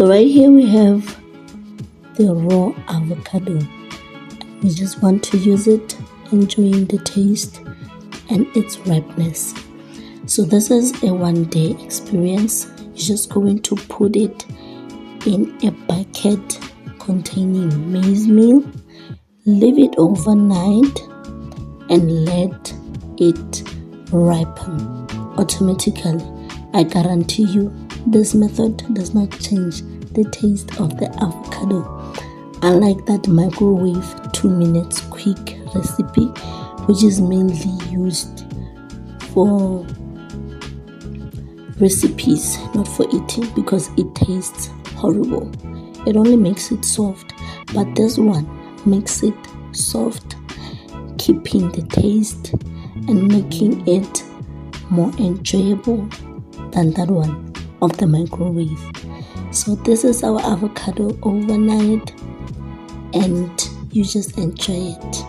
So right here we have the raw avocado. We just want to use it, enjoying the taste and its ripeness. So this is a 1-day experience. You're just going to put it in a bucket containing maize meal, leave it overnight and let it ripen automatically. I guarantee you this method does not change the taste of the avocado. Unlike that microwave 2 minutes quick recipe, which is mainly used for recipes, not for eating, because it tastes horrible. It only makes it soft, but this one makes it soft, keeping the taste and making it more enjoyable than that one of the microwave. So this is our avocado overnight, and you just enjoy it.